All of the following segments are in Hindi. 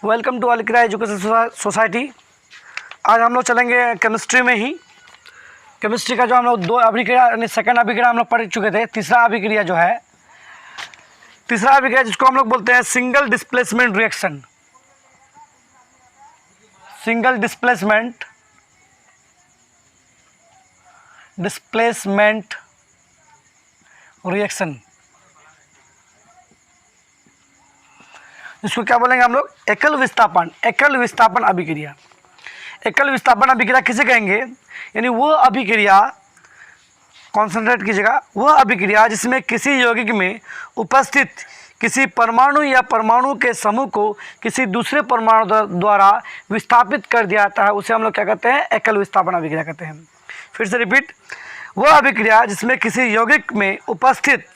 Welcome to Alkira education society. आज हम लोग चलेंगे केमिस्ट्री में ही। केमिस्ट्री का जो हम लोग दो अभिक्रिया यानी सेकंड अभिक्रिया हम लोग पढ़ चुके थे। तीसरा अभिक्रिया जो है, तीसरा अभिक्रिया जिसको हम लोग बोलते हैं single displacement reaction. Single displacement reaction, इसको क्या बोलेंगे हम लोग? एकल विस्थापन अभिक्रिया। एकल विस्थापन अभिक्रिया किसे कहेंगे? यानी वो अभिक्रिया, कॉन्सेंट्रेट कीजिएगा, वह अभिक्रिया जिसमें किसी यौगिक में उपस्थित किसी परमाणु या परमाणु के समूह को किसी दूसरे परमाणु द्वारा विस्थापित कर दिया जाता है, उसे हम लोग क्या कहते हैं? एकल विस्थापन अभिक्रिया कहते हैं। फिर से रिपीट, वह अभिक्रिया जिसमें किसी यौगिक में उपस्थित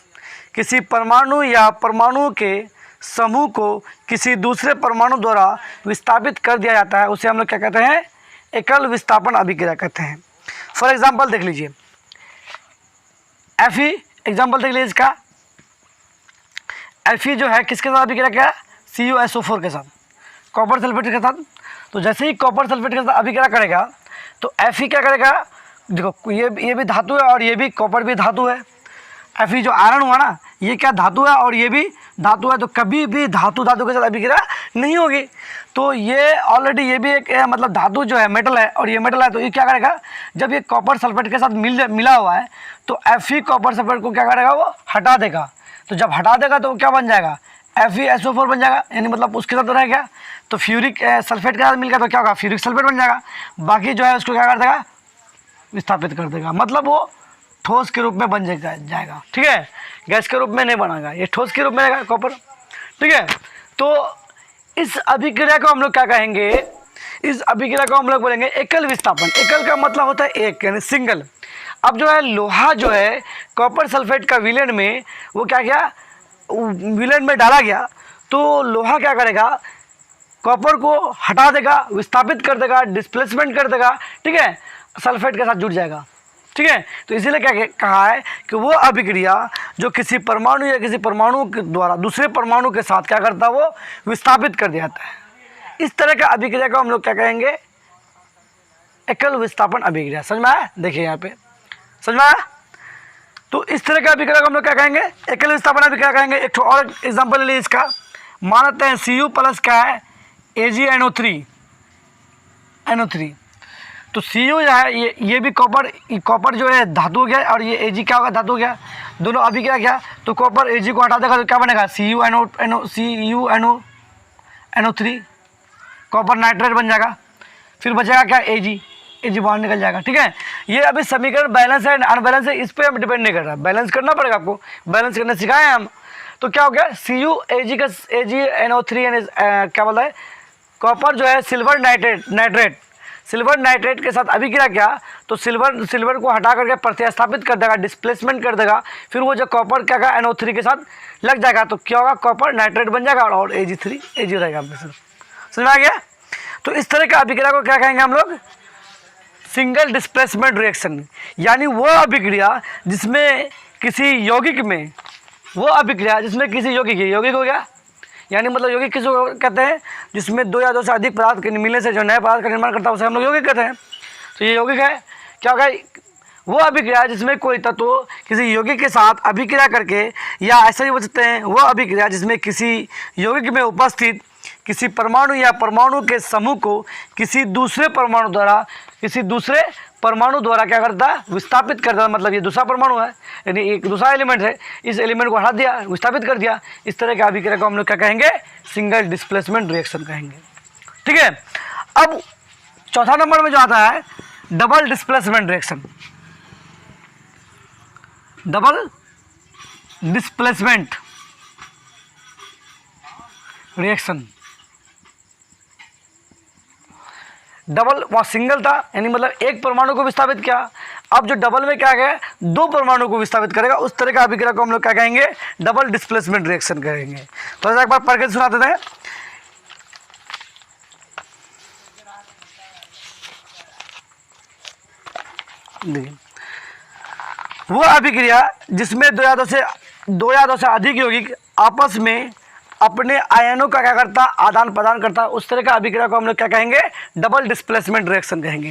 किसी परमाणु या परमाणु के समूह को किसी दूसरे परमाणु द्वारा विस्थापित कर दिया जाता है, उसे हम लोग क्या कहते हैं? एकल विस्थापन अभिक्रिया कहते हैं। फॉर एग्जांपल देख लीजिए, Fe एग्जांपल देख लीजिए इसका। Fe जो है किसके साथ अभिक्रिया क्या? CuSO4 के साथ, कॉपर सल्फेट के साथ। तो जैसे ही कॉपर सल्फेट के साथ अभिक्रिया करेगा तो Fe क्या करेगा? देखो ये भी धातु है और ये भी कॉपर भी धातु है। Fe जो आयरन हुआ ना, ये क्या धातु है और ये भी धातु है, तो कभी भी धातु के साथ अभिक्रिया नहीं होगी। तो ये ऑलरेडी ये भी एक मतलब धातु जो है मेटल है और ये मेटल है, तो ये क्या करेगा? जब ये कॉपर सल्फेट के साथ मिला हुआ है तो Fe कॉपर सल्फेट को क्या करेगा? वो हटा देगा। तो जब हटा देगा तो क्या बन जाएगा? FeSO4 बन जाएगा, यानी मतलब उसके साथ तो रह गया। तो फ्यूरिक सल्फेट के साथ मिल गया तो क्या होगा? फ्यूरिक सल्फेट बन जाएगा। बाकी जो है उसको क्या कर देगा? विस्थापित कर देगा। मतलब वो ठोस के रूप में बन जाएगा। ठीक है, गैस के रूप में नहीं बनेगा, ये ठोस के रूप में रहेगा कॉपर। ठीक है, तो इस अभिक्रिया को हम लोग क्या कहेंगे? इस अभिक्रिया को हम लोग बोलेंगे एकल विस्थापन। एकल का मतलब होता है एक, यानी सिंगल। अब जो है लोहा जो है कॉपर सल्फेट का विलयन में वो क्या किया? विलयन में डाला गया तो लोहा क्या करेगा? कॉपर को हटा देगा, विस्थापित कर देगा, डिस्प्लेसमेंट कर देगा। ठीक है, सल्फेट के साथ जुड़ जाएगा। ठीक है, तो इसीलिए क्या कहा है कि वो अभिक्रिया जो किसी परमाणु या किसी परमाणु के द्वारा दूसरे परमाणु के साथ क्या करता है? वो विस्थापित कर दिया जाता है। इस तरह का अभिक्रिया को हम लोग क्या कहेंगे? एकल विस्थापन अभिक्रिया। समझ में आया? देखिए यहाँ पे समझ में आया? तो इस तरह का अभिक्रिया को हम लोग क्या कहेंगे? एकल विस्थापन अभिक्रिया कहेंगे। एक और एग्जाम्पल ले इसका। मानते हैं Cu प्लस क्या है? AgNO3। तो Cu जो है ये भी कॉपर जो है धातु हो गया और ये Ag क्या होगा? धातु हो गया। दोनों अभिक्रिया क्या? तो कॉपर Ag को हटा देगा तो क्या बनेगा? CuNO3, कॉपर नाइट्रेट बन जाएगा। फिर बचेगा क्या? Ag बाहर निकल जाएगा। ठीक है, ये अभी समीकरण बैलेंस है अनबैलेंस है, इस पर हम डिपेंड नहीं कर रहा। बैलेंस करना पड़ेगा आपको, बैलेंस करना सिखाए हैं हम। तो क्या हो गया? AgNO3 यानी क्या बोलता है? कॉपर जो है सिल्वर नाइट्रेट के साथ अभिक्रिया किया तो सिल्वर को हटा करके प्रतिस्थापित कर देगा, डिस्प्लेसमेंट कर देगा। फिर वो जो कॉपर क्या होगा? NO3 के साथ लग जाएगा तो क्या होगा? कॉपर नाइट्रेट बन जाएगा और Ag रहेगा। समझ में आ गया? तो इस तरह का अभिक्रिया को क्या कहेंगे हम लोग? Single displacement reaction. यानी वो अभिक्रिया जिसमें किसी यौगिक में, वो अभिक्रिया जिसमें किसी यौगिक हो गया, यानी मतलब यौगिक किसको कहते हैं? जिसमें दो या दो से अधिक पदार्थ के मिलने से जो नए पदार्थ का निर्माण करता है उसे हम लोग यौगिक कहते हैं। तो ये यौगिक है। क्या होगा? वो अभिक्रिया जिसमें कोई तत्व किसी यौगिक के साथ अभिक्रिया करके, या ऐसा ही बोल सकते हैं वो अभिक्रिया जिसमें किसी यौगिक में उपस्थित किसी परमाणु या परमाणु के समूह को किसी दूसरे परमाणु द्वारा क्या करता है? विस्थापित करता है। मतलब ये दूसरा परमाणु है, यानी एक दूसरा एलिमेंट है, इस एलिमेंट को हटा दिया, विस्थापित कर दिया। इस तरह के अभिक्रिया को हम लोग क्या कहेंगे? सिंगल डिस्प्लेसमेंट रिएक्शन कहेंगे। ठीक है, अब चौथा नंबर में जो आता है double displacement reaction. Double displacement reaction. Double, वहाँ सिंगल था यानी मतलब एक परमाणु को विस्थापित किया। अब जो डबल में क्या है? दो परमाणु को विस्थापित करेगा। उस तरह का अभिक्रिया को हम लोग क्या कहेंगे? डबल डिस्प्लेसमेंट रिएक्शन कहेंगे। तो एक बार पढ़ के सुना देते हैं। देखिए, वो अभिक्रिया जिसमें दो या दो से अधिक यौगिक आपस में अपने आयनों का क्या करता है, आदान प्रदान करता है। उस तरह का अभिक्रिया को हम लोग क्या कहेंगे, डबल डिस्प्लेसमेंट रिएक्शन कहेंगे।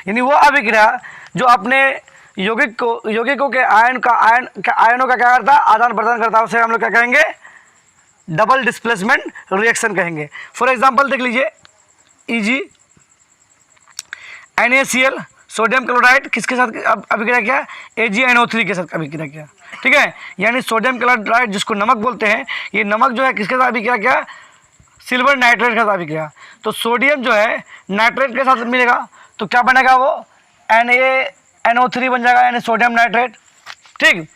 यानी वो अभिक्रिया जो अपने यौगिकों के आयनों का क्या करता है, आदान प्रदान करता है, उसे हम लोग क्या कहेंगे, डबल डिस्प्लेसमेंट रिएक्शन कहेंगे। फॉर एग्जांपल देख लीजिए, Eg NaCl सोडियम क्लोराइड किसके साथ अभिक्रिया किया, AgNO3 के साथ अभिक्रिया किया, ठीक है। यानी सोडियम क्लोराइड जिसको नमक बोलते हैं, ये नमक जो है किसके साथ अभिक्रिया किया, सिल्वर नाइट्रेट के साथ अभिक्रिया। तो सोडियम जो है नाइट्रेट के साथ मिलेगा तो क्या बनेगा, वो NaNO3 बन जाएगा, यानी सोडियम नाइट्रेट, ठीक।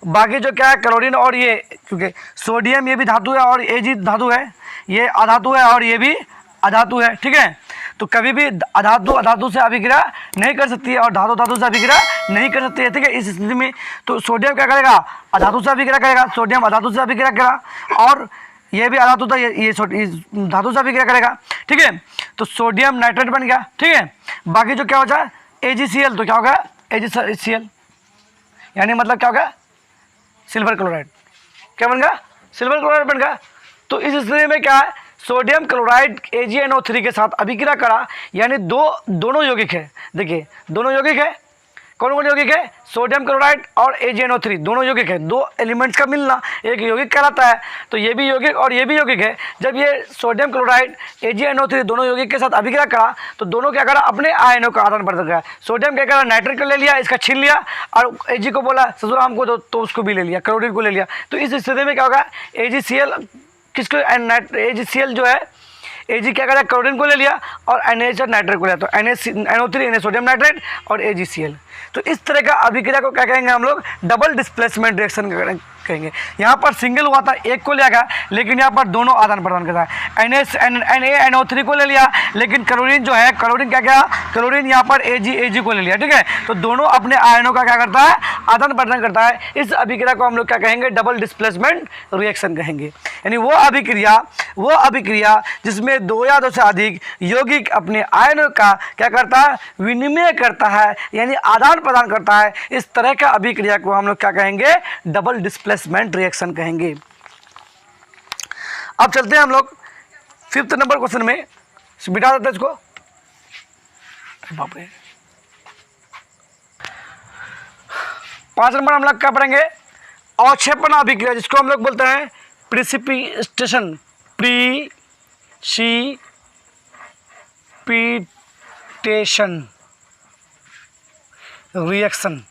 बाकी जो क्या है क्लोरीन और ये, क्योंकि सोडियम ये भी धातु है और Ag धातु है, ये अधातु है और ये भी अधातु है, ठीक है। तो कभी भी अधातु से अभिक्रिया नहीं कर सकती है और धातु से अभिक्रिया नहीं कर सकती है, ठीक है। इस स्थिति में तो सोडियम क्या करेगा, अधातु से अभिक्रिया करेगा, सोडियम अधातु से अभिक्रिया करेगा, और ये भी अधातु था, ये धातु से अभिक्रिया करेगा, ठीक है। तो सोडियम नाइट्रेट बन गया, ठीक है। बाकी जो क्या हो जाए AgCl, तो क्या होगा AgCl, यानी मतलब क्या होगा, सिल्वर क्लोराइड, क्या बन गया, सिल्वर क्लोराइड बन गया। तो इस स्थिति में क्या है, सोडियम क्लोराइड AgNO3 के साथ अभिक्रिया करा, यानी दोनों यौगिक है। देखिए दोनों यौगिक है, कौन कौन यौगिक है, सोडियम क्लोराइड और AgNO3 दोनों यौगिक है, दो एलिमेंट्स का मिलना एक यौगिक कहलाता है। तो ये भी यौगिक और ये भी यौगिक है। जब ये सोडियम क्लोराइड AgNO3 दोनों यौगिक के साथ अभिक्रिया करा तो दोनों क्या करा, अपने आयनों का आदान प्रदान करा। सोडियम क्या करा, नाइट्रेट को ले लिया, इसका छीन लिया, और Ag को बोला ससुरा हमको तो उसको भी ले लिया, क्लोरीन को ले लिया। तो इस स्थिति में क्या होगा, AgCl किसको, AgCl जो है, Ag क्या करा, क्लोरीन को ले लिया और NaCl नाइट्रेट को लिया, तो NO3 Na सोडियम नाइट्रेट और AgCl। तो इस तरह का अभिक्रिया को क्या कहेंगे हम लोग, डबल डिस्प्लेसमेंट रिएक्शन कहेंगे। यहाँ पर सिंगल हुआ था, एक को लिया गया, लेकिन यहाँ पर दोनों आदान प्रदान करता है। NaNO3 को ले लिया, लेकिन क्लोरीन जो है, क्लोरीन क्या किया, क्लोरीन यहाँ पर Ag को ले लिया, ठीक है। तो दोनों अपने आयनों का क्या करता है, आदान प्रदान करता है। इस अभिक्रिया को हम लोग क्या कहेंगे, डबल डिस्प्लेसमेंट रिएक्शन कहेंगे। यानी वो अभिक्रिया जिसमें दो या दो से अधिक यौगिक अपने आयनों का क्या करता है, विनिमय करता है, यानी आदान प्रदान करता है। इस तरह का अभिक्रिया को हम लोग क्या कहेंगे, डबल डिस्प्लेसमेंट रिएक्शन कहेंगे। अब चलते हैं हम लोग 5th नंबर क्वेश्चन में, बिठा देते हैं इसको, बाप रे। 5 नंबर हम लोग क्या पढ़ेंगे, अवक्षेपण अभिक्रिया, जिसको हम लोग बोलते हैं प्रिसिपिटेशन रिएक्शन,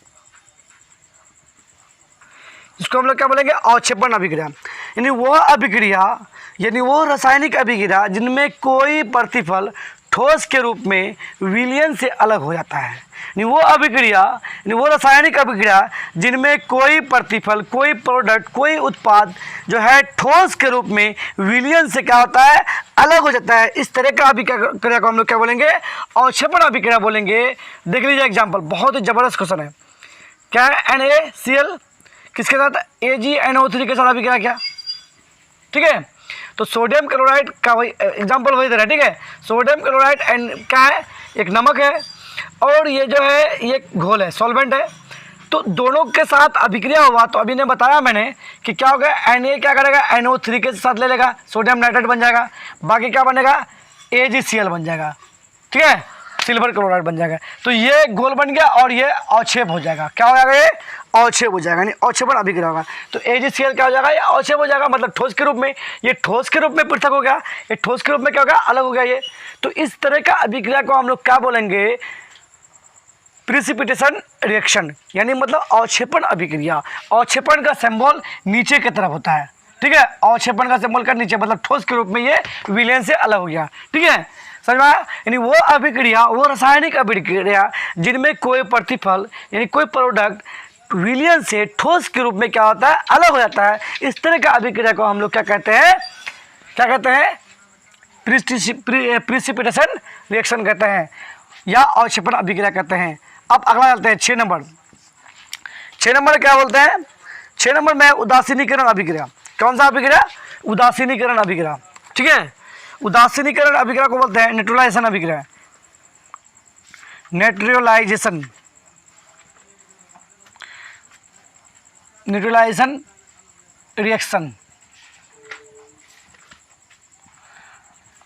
जिसको हम लोग क्या बोलेंगे, अवक्षेपण अभिक्रिया। यानी वह अभिक्रिया, यानी वो रासायनिक अभिक्रिया जिनमें कोई प्रतिफल ठोस के रूप में विलयन से अलग हो जाता है। यानी वो अभिक्रिया, यानी वो रासायनिक अभिक्रिया जिनमें कोई प्रतिफल, कोई प्रोडक्ट, कोई उत्पाद जो है ठोस के रूप में विलयन से क्या होता है, अलग हो जाता है। इस तरह का अभिक्रिया को हम लोग क्या बोलेंगे, अवक्षेपण अभिक्रिया बोलेंगे। देख लीजिए एग्जाम्पल, बहुत ही जबरदस्त क्वेश्चन है। क्या है, NaCl किसके साथ, AgNO3 के साथ अभिक्रिया किया, ठीक है। तो सोडियम क्लोराइड का वही एग्जाम्पल वही दे रहा है, ठीक है। सोडियम क्लोराइड क्या है, एक नमक है, और ये जो है ये घोल है, सॉल्वेंट है। तो दोनों के साथ अभिक्रिया हुआ, तो अभी ने बताया मैंने कि क्या होगा, Na क्या करेगा, NO3 के साथ ले लेगा, सोडियम नाइट्रेट बन जाएगा, बाकी क्या बनेगा, AgCl बन जाएगा, ठीक है, सिल्वर क्लोराइड बन जाएगा। तो ये घोल बन गया और ये अवक्षेप हो जाएगा, क्या हो जाएगा, ये अवक्षेप हो जाएगा, यानी अवक्षेपण अभिक्रिया होगा। तो AgCl क्या हो जाएगा, ये अवक्षेप हो जाएगा, मतलब ठोस के रूप में, ये ठोस के रूप में पृथक हो गया, ये ठोस के रूप में क्या होगा, अलग हो गया ये। तो इस तरह का अभिक्रिया को हम लोग क्या बोलेंगे, प्रिसिपिटेशन रिएक्शन, यानी मतलब अवक्षेपण अभिक्रिया। अवक्षेपण का सिंबल नीचे की तरफ होता है, ठीक है, अवक्षेपण का सिंबल का नीचे, मतलब ठोस के रूप में ये विलयन से अलग हो गया, ठीक है, समझ में आया। यानी वो अभिक्रिया, वो रासायनिक अभिक्रिया जिनमें कोई प्रतिफल, यानी कोई प्रोडक्ट विलयन से ठोस के रूप में क्या होता है, अलग हो जाता है। इस तरह का अभिक्रिया को हम लोग क्या कहते हैं, प्रिसिपिटेशन रिएक्शन कहते हैं, या अवक्षेपण अभिक्रिया कहते हैं। अब अगला चलते हैं 6 नंबर। 6 नंबर क्या बोलते हैं, 6 नंबर में उदासीनीकरण अभिक्रिया। कौन सा अभिक्रिया, उदासीनीकरण अभिक्रिया, ठीक है। उदासीनीकरण अभिक्रिया को बोलते हैं न्यूट्रलाइजेशन अभिक्रिया, न्यूट्रलाइजेशन रिएक्शन,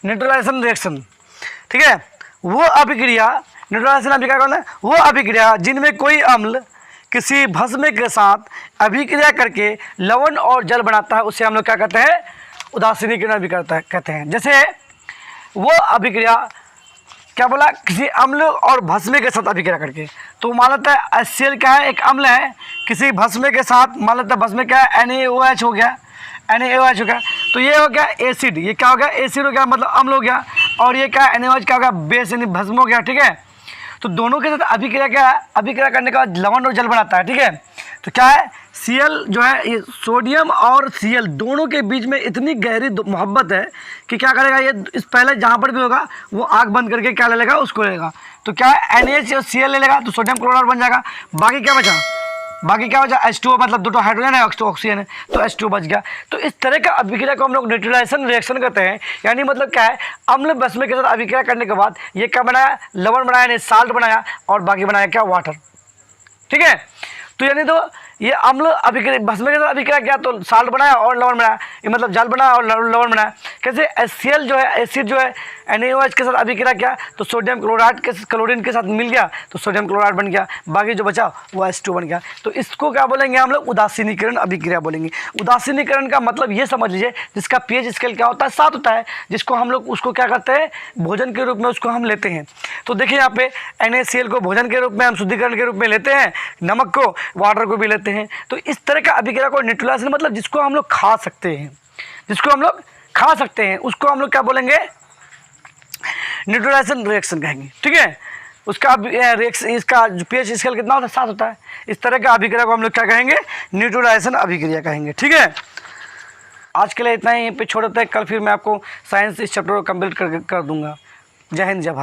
न्यूट्रलाइजेशन रिएक्शन, ठीक है। वो अभिक्रिया, न्यूट्रलाइजेशन अभिक्रिया कौन है? वो अभिक्रिया जिनमें कोई अम्ल किसी भस्म के साथ अभिक्रिया करके लवण और जल बनाता है, उसे हम लोग क्या कहते हैं? उदासीनीकरण अभिक्रिया कहते हैं। जैसे वो अभिक्रिया क्या बोला? किसी अम्ल और भस्म के साथ अभिक्रिया करके, तो मान लेता है HCl क्या है? एक अम्ल है, किसी भस्म के साथ, मान लेता है भस्म क्या है? NaOH हो गया, NaOH हो गया, तो ये हो गया एसिड, ये क्या हो गया? एसिड हो गया, मतलब अम्ल हो गया, और ये क्या? NaOH क्या हो गया? बेस यानी भस्म हो गया, ठीक है। तो दोनों के साथ अभिक्रिया क्या है? अभिक्रिया करने के बाद लवण और जल बनाता है, ठीक है। तो क्या है? Cl जो है, ये सोडियम और Cl दोनों के बीच में इतनी गहरी मोहब्बत है कि क्या करेगा ये? इस पहले जहाँ पर भी होगा वो आँख बंद करके क्या ले लेगा? उसको ले लेगा। तो क्या है? NaH और Cl ले लेगा, तो सोडियम क्लोराइड बन जाएगा। बाकी क्या बचा? बाकी क्या बचा? H2O, मतलब दो हाइड्रोजन है, ऑक्सीजन है, तो H2O बच गया। तो इस तरह का अभिक्रिया को हम लोग न्यूट्रलाइजेशन रिएक्शन कहते हैं। यानी मतलब क्या है? अम्ल भस्म के साथ अभिक्रिया करने के बाद ये क्या बनाया? लवण बनाया, यानी साल्ट बनाया, और बाकी बनाया क्या? वाटर, ठीक है। तो यानी तो ये अम्ल अभिक्रिया भस्म के साथ अभिक्रिया किया तो साल्ट बनाया और लवण बनाया, ये मतलब जल बनाया और लवण बनाया। कैसे? HCl जो है, एसिड जो है, NaOH के साथ अभिक्रिया किया तो सोडियम क्लोराइड के क्लोरीन के साथ मिल गया तो सोडियम क्लोराइड बन गया, बाकी जो बचा वो H2 बन गया। तो इसको क्या बोलेंगे हम लोग? उदासीनीकरण अभिक्रिया बोलेंगे। उदासीनीकरण का मतलब ये समझ लीजिए, जिसका pH स्केल क्या होता है? 7 होता है, जिसको हम लोग उसको क्या करते हैं? भोजन के रूप में उसको हम लेते हैं। तो देखिए यहाँ पे NaCl को भोजन के रूप में हम शुद्धिकरण के रूप में लेते हैं, नमक को, वाटर को भी लेते हैं। तो इस तरह का अभिक्रिया को न्यूट्रलाइजेशन मतलब जिसको हम लोग खा सकते हैं, जिसको हम लोग खा सकते हैं उसको हम लोग क्या बोलेंगे? न्यूट्रलाइजेशन रिएक्शन कहेंगे, ठीक है। उसका रिएक्शन, इसका जो pH स्केल कितना होता है? 7 होता है। इस तरह का अभिक्रिया को हम लोग क्या कहेंगे? न्यूट्रलाइजेशन अभिक्रिया कहेंगे, ठीक है। आज के लिए इतना ही, पे छोड़ देते हैं। कल फिर मैं आपको साइंस इस चैप्टर को कंप्लीट कर दूंगा। जय हिंद, जय भारत।